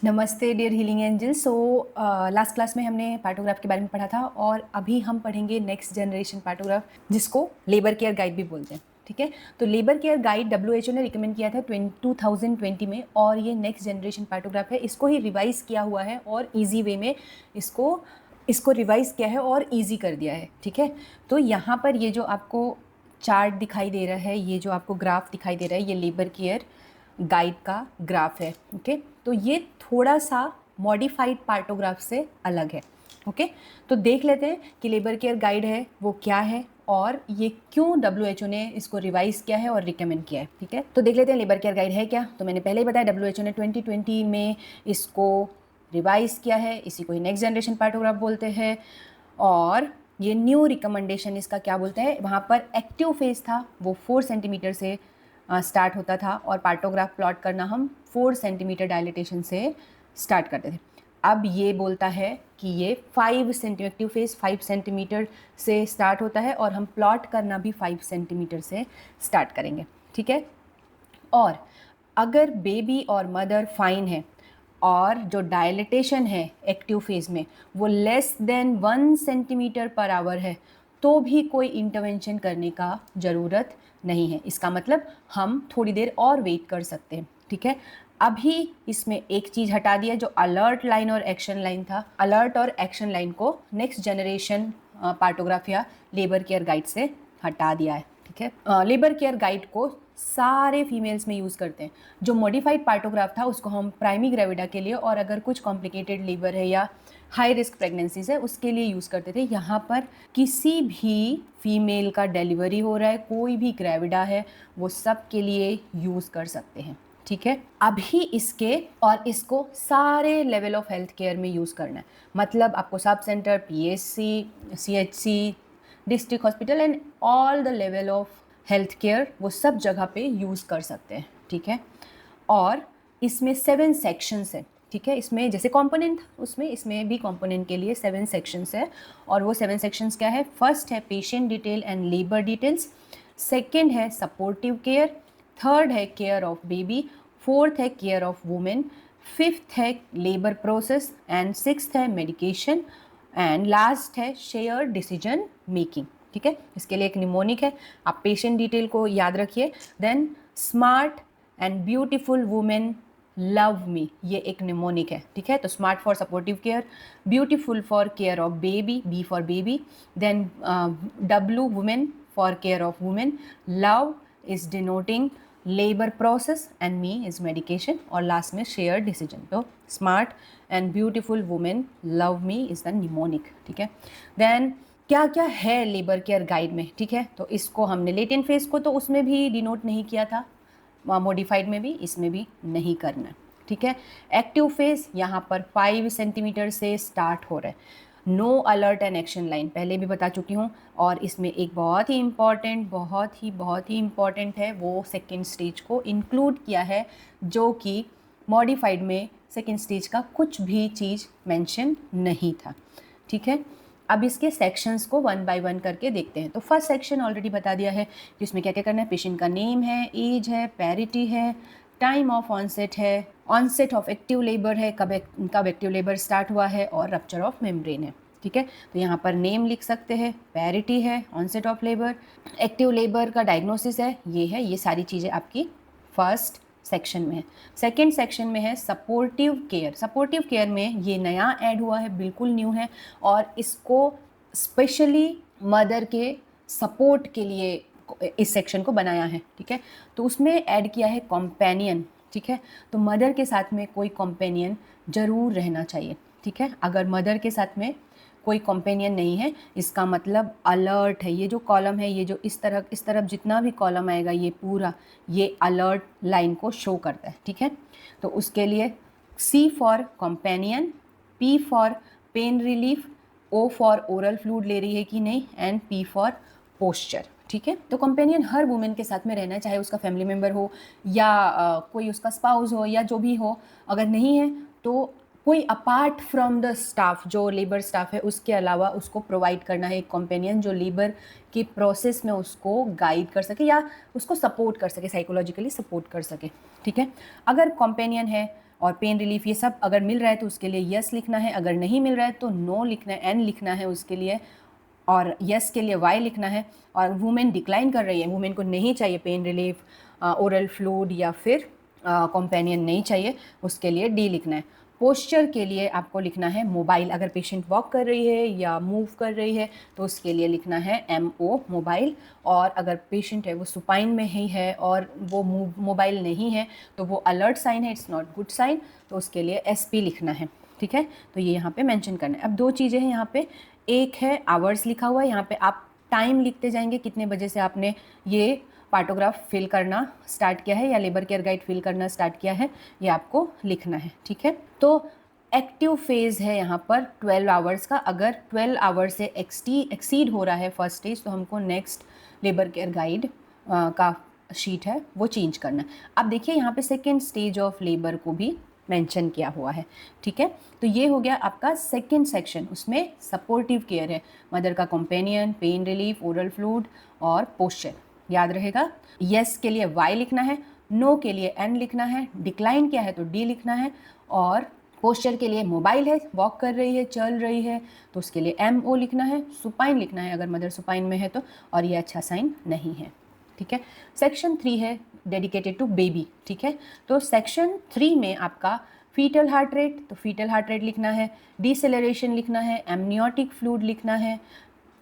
नमस्ते dear healing angel. Last class में हमने पार्टोग्राफ के बारे में पढ़ा था और अभी हम पढ़ेंगे नेक्स्ट जनरेशन पार्टोग्राफ, जिसको लेबर केयर गाइड भी बोलते हैं। ठीक है, तो लेबर केयर गाइड WHO ने रिकमेंड किया था 2020 में, और ये नेक्स्ट जनरेशन पार्टोग्राफ है। इसको ही रिवाइज किया हुआ है और ईजी वे में इसको रिवाइज किया है और ईजी कर दिया है। ठीक है, तो यहाँ पर ये जो आपको चार्ट दिखाई दे रहा है, ये जो आपको ग्राफ दिखाई दे रहा है, ये लेबर केयर गाइड का ग्राफ है। ओके, तो ये थोड़ा सा मॉडिफाइड पार्टोग्राफ से अलग है। ओके, तो देख लेते हैं कि लेबर केयर गाइड है वो क्या है और ये क्यों WHO ने इसको रिवाइज किया है और रिकमेंड किया है। ठीक है, तो देख लेते हैं लेबर केयर गाइड है क्या। तो मैंने पहले ही बताया WHO ने 2020 में इसको रिवाइज किया है, इसी को ही नेक्स्ट जनरेशन पार्टोग्राफ बोलते हैं। और ये न्यू रिकमेंडेशन इसका क्या बोलते हैं, वहाँ पर एक्टिव फेज था वो 4 सेंटीमीटर से स्टार्ट होता था और पार्टोग्राफ प्लॉट करना हम 4 सेंटीमीटर डायलिटेशन से स्टार्ट करते थे। अब ये बोलता है कि ये 5 सेंटीमीटर एक्टिव फेज 5 सेंटीमीटर से स्टार्ट होता है और हम प्लॉट करना भी 5 सेंटीमीटर से स्टार्ट करेंगे। ठीक है, और अगर बेबी और मदर फाइन है और जो डायलिटेशन है एक्टिव फेज में वो less than 1 centimetre per hour है, तो भी कोई इंटरवेंशन करने का ज़रूरत नहीं है। इसका मतलब हम थोड़ी देर और वेट कर सकते हैं। ठीक है, अभी इसमें एक चीज़ हटा दिया जो अलर्ट लाइन और एक्शन लाइन था। अलर्ट और एक्शन लाइन को नेक्स्ट जनरेशन पार्टोग्राफ या लेबर केयर गाइड से हटा दिया है। ठीक है, लेबर केयर गाइड को सारे फीमेल्स में यूज़ करते हैं। जो मॉडिफाइड पार्टोग्राफ था उसको हम प्राइमी ग्रेविडा के लिए और अगर कुछ कॉम्प्लिकेटेड लेबर है या हाई रिस्क प्रेगनेंसीज है उसके लिए यूज़ करते थे। यहाँ पर किसी भी फीमेल का डिलीवरी हो रहा है, कोई भी ग्रेविडा है, वो सब के लिए यूज़ कर सकते हैं। ठीक है, अभी इसके और इसको सारे लेवल ऑफ हेल्थ केयर में यूज़ करना है। मतलब आपको sub centre, PSC, CHC, district hospital and all the level of health care वो सब जगह पे यूज़ कर सकते हैं। ठीक है, और इसमें 7 सेक्शंस है। ठीक है, इसमें जैसे कंपोनेंट उसमें इसमें भी कंपोनेंट के लिए 7 सेक्शंस है। और वो 7 सेक्शंस क्या है, फर्स्ट है patient detail and labour details, second है सपोर्टिव केयर, थर्ड है केयर ऑफ बेबी, फोर्थ है केयर ऑफ वुमेन, फिफ्थ है लेबर प्रोसेस एंड सिक्स्थ है मेडिकेशन एंड लास्ट है शेयर डिसीजन मेकिंग। ठीक है, इसके लिए एक निमोनिक है, आप पेशेंट डिटेल को याद रखिए। Then smart and beautiful women love me, ये एक निमोनिक है। ठीक है, तो smart for supportive care, beautiful for care of baby, B for baby, then W women for care of women, love is denoting labour process and me is medication, और last में share decision. तो smart and beautiful women love me is the mnemonic. ठीक है, then क्या क्या है labour care guide में। ठीक है, तो इसको हमने लेटेंट फेज को तो उसमें भी डिनोट नहीं किया था, मॉडिफाइड में भी, इसमें भी नहीं करना है। ठीक है, एक्टिव फेज यहाँ पर 5 सेंटीमीटर से स्टार्ट हो रहा है। No alert and action line पहले भी बता चुकी हूँ। और इसमें एक बहुत ही इम्पॉर्टेंट है, वो सेकेंड स्टेज को इंक्लूड किया है, जो कि मॉडिफाइड में सेकेंड स्टेज का कुछ भी चीज़ मेंशन नहीं था। ठीक है, अब इसके सेक्शंस को 1 बाय 1 करके देखते हैं। तो फर्स्ट सेक्शन ऑलरेडी बता दिया है कि उसमें क्या क्या करना है। पेशेंट का नेम है, एज है, पैरिटी है, टाइम ऑफ ऑनसेट है, ऑनसेट ऑफ एक्टिव लेबर है, कब एक्टिव लेबर स्टार्ट हुआ है, और रप्चर ऑफ मेम्ब्रेन है। ठीक है, तो यहाँ पर नेम लिख सकते हैं, पैरिटी है, onset of labour, active labour का डायग्नोसिस है, ये सारी चीज़ें आपकी फर्स्ट सेक्शन में है। सेकेंड सेक्शन में है सपोर्टिव केयर। सपोर्टिव केयर में ये नया ऐड हुआ है, बिल्कुल न्यू है, और इसको स्पेशली मदर के सपोर्ट के लिए इस सेक्शन को बनाया है। ठीक है, तो उसमें ऐड किया है कॉम्पेनियन। ठीक है, तो मदर के साथ में कोई कॉम्पेनियन ज़रूर रहना चाहिए। ठीक है, अगर मदर के साथ में कोई कॉम्पेनियन नहीं है, इसका मतलब अलर्ट है। ये जो कॉलम है, ये जो इस तरफ जितना भी कॉलम आएगा, ये पूरा ये अलर्ट लाइन को शो करता है। ठीक है, तो उसके लिए C for companion, P for pain relief, O for oral fluid ले रही है कि नहीं, एंड P फॉर पोस्चर। ठीक है, तो कंपेनियन हर वुमेन के साथ में रहना, चाहे उसका फैमिली मेम्बर हो या कोई उसका स्पाउस हो या जो भी हो। अगर नहीं है तो कोई अपार्ट फ्रॉम द स्टाफ, जो लेबर स्टाफ है उसके अलावा उसको प्रोवाइड करना है एक कंपेनियन, जो लेबर की प्रोसेस में उसको गाइड कर सके या उसको सपोर्ट कर सके, साइकोलॉजिकली सपोर्ट कर सके। ठीक है, अगर कंपेनियन है और पेन रिलीफ, ये सब अगर मिल रहा है तो उसके लिए यस लिखना है, अगर नहीं मिल रहा है तो नो लिखना है, एन लिखना है उसके लिए, और यस के लिए वाई लिखना है। और वुमेन डिक्लाइन कर रही है, वुमेन को नहीं चाहिए पेन रिलीफ, ओरल फ्लूइड या फिर कंपेनियन नहीं चाहिए, उसके लिए डी लिखना है। पोस्चर के लिए आपको लिखना है मोबाइल, अगर पेशेंट वॉक कर रही है या मूव कर रही है तो उसके लिए लिखना है MO मोबाइल। और अगर पेशेंट है वो सुपाइन में ही है और वो मोबाइल नहीं है तो वो अलर्ट साइन है, इट्स नॉट गुड साइन, तो उसके लिए SP लिखना है। ठीक है, तो ये यहाँ पे मेंशन करना है। अब दो चीज़ें हैं यहाँ पे, एक है आवर्स लिखा हुआ है, यहाँ पे आप टाइम लिखते जाएंगे कितने बजे से आपने ये पार्टोग्राफ फिल करना स्टार्ट किया है या लेबर केयर गाइड फिल करना स्टार्ट किया है, ये आपको लिखना है। ठीक है, तो एक्टिव फेज़ है यहाँ पर 12 आवर्स का, अगर 12 आवर्स से एक्सीड हो रहा है फर्स्ट स्टेज तो हमको नेक्स्ट लेबर केयर गाइड का शीट है वो चेंज करना है। अब देखिए यहाँ पे सेकेंड स्टेज ऑफ लेबर को भी मेंशन किया हुआ है। ठीक है, तो ये हो गया आपका सेकेंड सेक्शन, उसमें सपोर्टिव केयर है, मदर का companion, pain relief, oral fluid और पोस्चर, याद रहेगा। यस के लिए वाई लिखना है, नो के लिए एन लिखना है, डिक्लाइन किया है तो डी लिखना है, और पोस्चर के लिए मोबाइल है, वॉक कर रही है, चल रही है तो उसके लिए MO लिखना है, सुपाइन लिखना है अगर मदर सुपाइन में है तो, और ये अच्छा साइन नहीं है। ठीक है, सेक्शन 3 है डेडिकेटेड टू बेबी। ठीक है, तो सेक्शन 3 में आपका फीटल हार्ट रेट, तो फीटल हार्ट रेट लिखना है, डिसेलरेशन लिखना है, एमनियोटिक फ्लूइड लिखना है,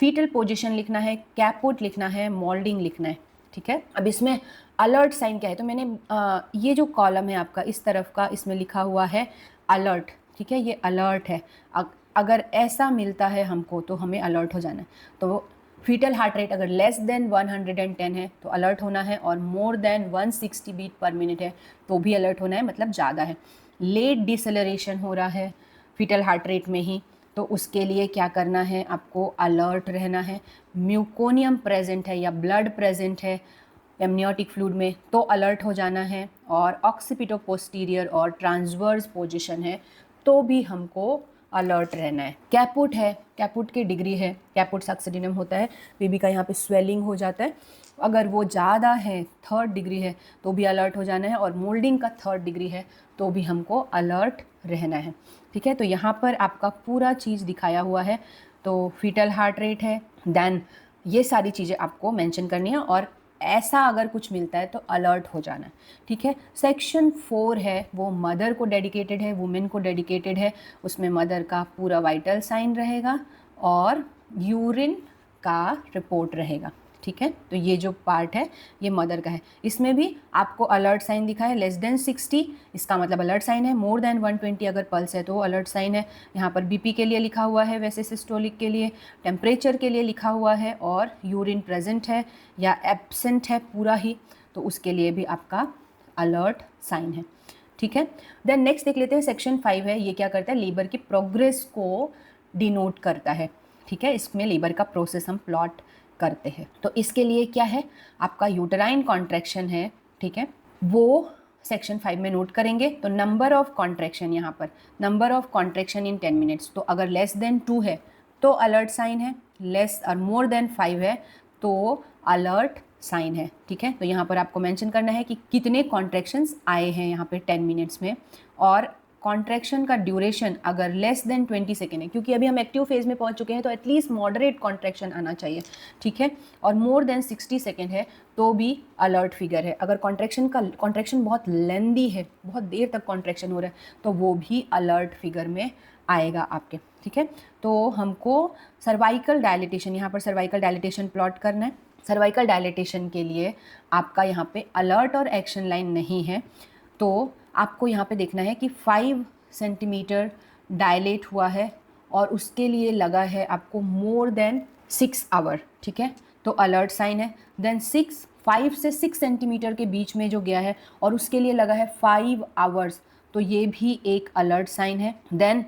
फीटल पोजीशन लिखना है, कैपुट लिखना है, मोल्डिंग लिखना है। ठीक है, अब इसमें अलर्ट साइन क्या है, तो मैंने ये जो कॉलम है आपका इस तरफ का, इसमें लिखा हुआ है अलर्ट। ठीक है, ये अलर्ट है, अगर ऐसा मिलता है हमको तो हमें अलर्ट हो जाना है। तो फीटल हार्ट रेट अगर लेस देन 110 है तो अलर्ट होना है, और more than 160 beat per minute है तो भी अलर्ट होना है, मतलब ज़्यादा है। लेट डिसेलरेशन हो रहा है फीटल हार्ट रेट में ही, तो उसके लिए क्या करना है, आपको अलर्ट रहना है। म्यूकोनियम प्रेजेंट है या ब्लड प्रेजेंट है एमनियोटिक फ्लूइड में तो अलर्ट हो जाना है, और ऑक्सीपिटो पोस्टीरियर और ट्रांसवर्स पोजीशन है तो भी हमको अलर्ट रहना है। कैपुट है, कैपुट की डिग्री है, कैपुट सक्सेडिनम होता है, बेबी का यहाँ पे स्वेलिंग हो जाता है, अगर वो ज़्यादा है 3rd डिग्री है तो भी अलर्ट हो जाना है, और मोल्डिंग का 3rd डिग्री है तो भी हमको अलर्ट रहना है। ठीक है, तो यहाँ पर आपका पूरा चीज़ दिखाया हुआ है। तो फीटल हार्ट रेट है, देन ये सारी चीज़ें आपको मेंशन करनी है, और ऐसा अगर कुछ मिलता है तो अलर्ट हो जाना है। ठीक है, सेक्शन 4 है वो मदर को डेडिकेटेड है, वुमेन को डेडिकेटेड है, उसमें मदर का पूरा वाइटल साइन रहेगा और यूरिन का रिपोर्ट रहेगा। ठीक है, तो ये जो पार्ट है ये मदर का है, इसमें भी आपको अलर्ट साइन दिखा है, लेस देन 60 इसका मतलब अलर्ट साइन है, मोर देन 120 अगर पल्स है तो अलर्ट साइन है। यहाँ पर BP के लिए लिखा हुआ है, वैसे सिस्टोलिक के लिए, टेम्परेचर के लिए लिखा हुआ है, और यूरिन प्रेजेंट है या एब्सेंट है पूरा ही तो उसके लिए भी आपका अलर्ट साइन है। ठीक है, देन नेक्स्ट देख लेते हैं सेक्शन 5 है, ये क्या करता है, लेबर की प्रोग्रेस को डिनोट करता है। ठीक है, इसमें लेबर का प्रोसेस हम प्लॉट करते हैं, तो इसके लिए क्या है, आपका यूटराइन कॉन्ट्रैक्शन है। ठीक है, वो सेक्शन 5 में नोट करेंगे। तो नंबर ऑफ कॉन्ट्रैक्शन, यहाँ पर number of contraction in 10 minutes, तो अगर लेस देन 2 है तो अलर्ट साइन है, लेस और मोर देन 5 है तो अलर्ट साइन है। ठीक है, तो यहाँ पर आपको मेंशन करना है कि कितने कॉन्ट्रैक्शंस आए हैं यहाँ पे 10 मिनट्स में, और कॉन्ट्रैक्शन का ड्यूरेशन अगर लेस देन 20 सेकेंड है, क्योंकि अभी हम एक्टिव फेज में पहुंच चुके हैं तो एटलीस्ट मॉडरेट कॉन्ट्रैक्शन आना चाहिए। ठीक है, और मोर देन 60 सेकेंड है तो भी अलर्ट फिगर है। अगर कॉन्ट्रैक्शन बहुत लेंदी है, बहुत देर तक कॉन्ट्रैक्शन हो रहा है तो वो भी अलर्ट फिगर में आएगा आपके। ठीक है, तो हमको सर्वाइकल डायलिटेशन, यहाँ पर सर्वाइकल डायलिटेशन प्लॉट करना है। सर्वाइकल डायलिटेशन के लिए आपका यहाँ पे अलर्ट और एक्शन लाइन नहीं है, तो आपको यहाँ पे देखना है कि 5 सेंटीमीटर डायलेट हुआ है और उसके लिए लगा है आपको मोर देन 6 आवर। ठीक है, तो अलर्ट साइन है। देन 5 से 6 सेंटीमीटर के बीच में जो गया है और उसके लिए लगा है 5 आवर्स, तो ये भी एक अलर्ट साइन है। देन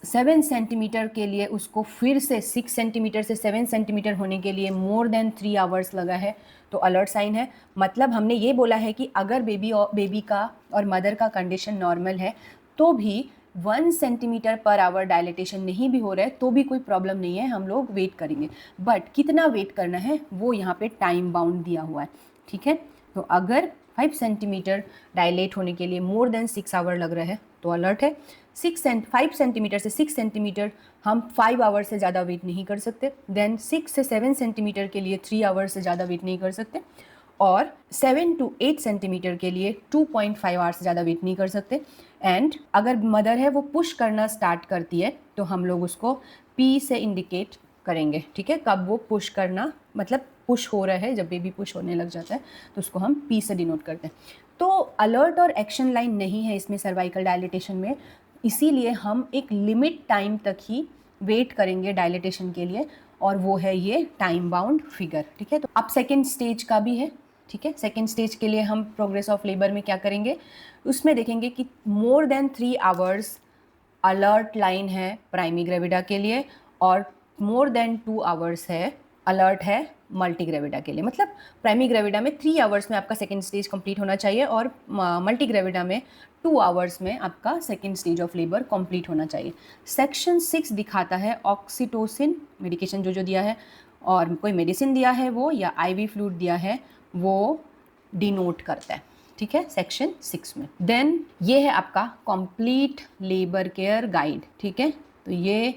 7 सेंटीमीटर के लिए उसको फिर से 6 सेंटीमीटर से 7 सेंटीमीटर होने के लिए मोर देन 3 आवर्स लगा है, तो अलर्ट साइन है। मतलब हमने ये बोला है कि अगर बेबी का और मदर का कंडीशन नॉर्मल है तो भी 1 सेंटीमीटर पर आवर डायलिटेशन नहीं भी हो रहा है तो भी कोई प्रॉब्लम नहीं है, हम लोग वेट करेंगे। बट कितना वेट करना है वो यहाँ पे टाइम बाउंड दिया हुआ है। ठीक है, तो अगर 5 सेंटीमीटर डायलेट होने के लिए मोर देन 6 आवर लग रहा है तो अलर्ट है। 5 सेंटीमीटर से 6 सेंटीमीटर हम 5 आवर से ज़्यादा वेट नहीं कर सकते। देन 6 से 7 सेंटीमीटर के लिए 3 आवर से ज़्यादा वेट नहीं कर सकते, और 7 to 8 सेंटीमीटर के लिए 2.5 आवर्स से ज़्यादा वेट नहीं कर सकते। एंड अगर मदर है वो पुश करना स्टार्ट करती है तो हम लोग उसको पी से इंडिकेट करेंगे, ठीक है। कब वो पुश करना मतलब पुश हो रहा है, जब बेबी पुश होने लग जाता है तो उसको हम पी से डिनोट करते हैं। तो अलर्ट और एक्शन लाइन नहीं है इसमें सर्वाइकल डायलिटेशन में, इसीलिए हम एक लिमिट टाइम तक ही वेट करेंगे डायलिटेशन के लिए, और वो है ये टाइम बाउंड फिगर, ठीक है। तो अब सेकेंड स्टेज का भी है, ठीक है। सेकेंड स्टेज के लिए हम प्रोग्रेस ऑफ लेबर में क्या करेंगे, उसमें देखेंगे कि more than 3 hours alert line है प्राइमी ग्रेविडा के लिए, और मोर देन 2 आवर्स है अलर्ट है मल्टी ग्रेविडा के लिए। मतलब प्राइमी ग्रेविडा में 3 आवर्स में आपका सेकेंड स्टेज कंप्लीट होना चाहिए, और मल्टी ग्रेविडा में 2 आवर्स में आपका second stage of labour complete होना चाहिए। सेक्शन 6 दिखाता है ऑक्सीटोसिन मेडिकेशन जो दिया है, और कोई मेडिसिन दिया है वो, या आईवी फ्लूइड दिया है वो डिनोट करता है, ठीक है, सेक्शन 6 में। देन ये है आपका कंप्लीट लेबर केयर गाइड, ठीक है। तो ये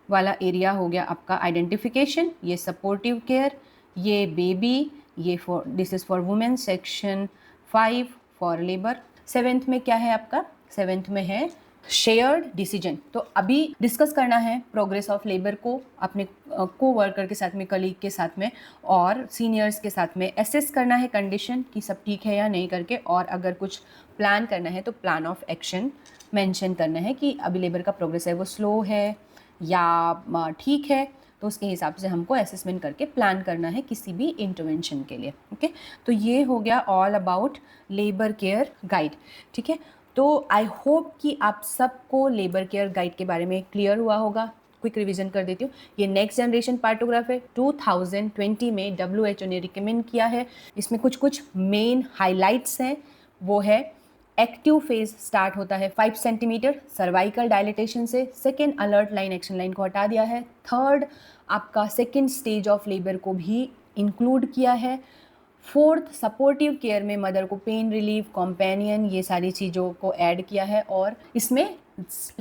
वाला एरिया हो गया आपका आइडेंटिफिकेशन, ये सपोर्टिव केयर, ये बेबी, ये for this is for women, section 5 for labour. 7th में क्या है आपका, 7th में है शेयर्ड डिसीजन। तो अभी डिस्कस करना है प्रोग्रेस ऑफ लेबर को अपने को वर्कर के साथ में, कलीग के साथ में और सीनियर्स के साथ में। एसेस करना है कंडीशन कि सब ठीक है या नहीं करके, और अगर कुछ प्लान करना है तो प्लान ऑफ एक्शन मेंशन करना है कि अभी लेबर का प्रोग्रेस है वो स्लो है या ठीक है, तो उसके हिसाब से हमको असेसमेंट करके प्लान करना है किसी भी इंटरवेंशन के लिए, ओके। तो ये हो गया all about labour care guide, ठीक है। तो आई होप कि आप सबको लेबर केयर गाइड के बारे में क्लियर हुआ होगा। क्विक रिवीजन कर देती हूँ। ये नेक्स्ट जनरेशन पार्टोग्राफ है, 2020 में WHO ने रिकमेंड किया है। इसमें कुछ कुछ मेन हाइलाइट्स हैं, वो है एक्टिव फेज स्टार्ट होता है 5 सेंटीमीटर सर्वाइकल डायलिटेशन से। Second alert line action line को हटा दिया है। थर्ड आपका सेकेंड स्टेज ऑफ लेबर को भी इंक्लूड किया है। फोर्थ सपोर्टिव केयर में मदर को पेन रिलीफ, कॉम्पेनियन, ये सारी चीज़ों को ऐड किया है, और इसमें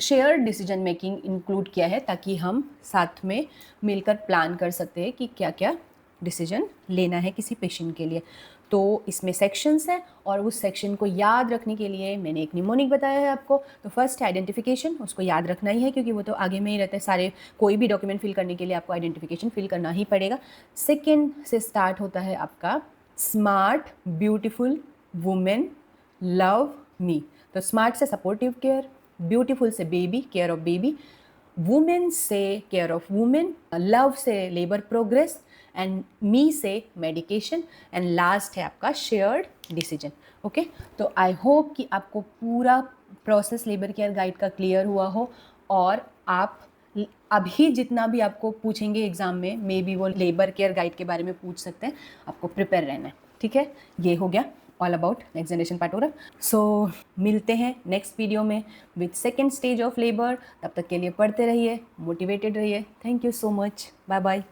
शेयर डिसीजन मेकिंग इंक्लूड किया है ताकि हम साथ में मिलकर प्लान कर सकते हैं कि क्या क्या डिसीजन लेना है किसी पेशेंट के लिए। तो इसमें सेक्शंस हैं, और उस सेक्शन को याद रखने के लिए मैंने एक निमोनिक बताया है आपको। तो फर्स्ट आइडेंटिफिकेशन, उसको याद रखना ही है क्योंकि वो तो आगे में ही रहता है। सारे कोई भी डॉक्यूमेंट फिल करने के लिए आपको आइडेंटिफिकेशन फिल करना ही पड़ेगा। सेकेंड से स्टार्ट होता है आपका स्मार्ट ब्यूटीफुल वुमेन लव मी। तो स्मार्ट से सपोर्टिव केयर, ब्यूटीफुल से baby, care of baby, women से केयर ऑफ वुमेन, लव से लेबर प्रोग्रेस, एंड मी से मेडिकेशन, एंड लास्ट है आपका शेयर्ड डिसीजन, ओके। तो आई होप कि आपको पूरा प्रोसेस लेबर केयर गाइड का क्लियर हुआ हो, और आप अभी जितना भी आपको पूछेंगे एग्जाम में, मे बी वो लेबर केयर गाइड के बारे में पूछ सकते हैं, आपको प्रिपेयर रहना है, ठीक है। ये हो गया all about next generation partograph. So मिलते हैं नेक्स्ट वीडियो में with second stage of labour. तब तक के लिए पढ़ते रहिए, मोटिवेटेड रहिए। Thank you so much, bye bye.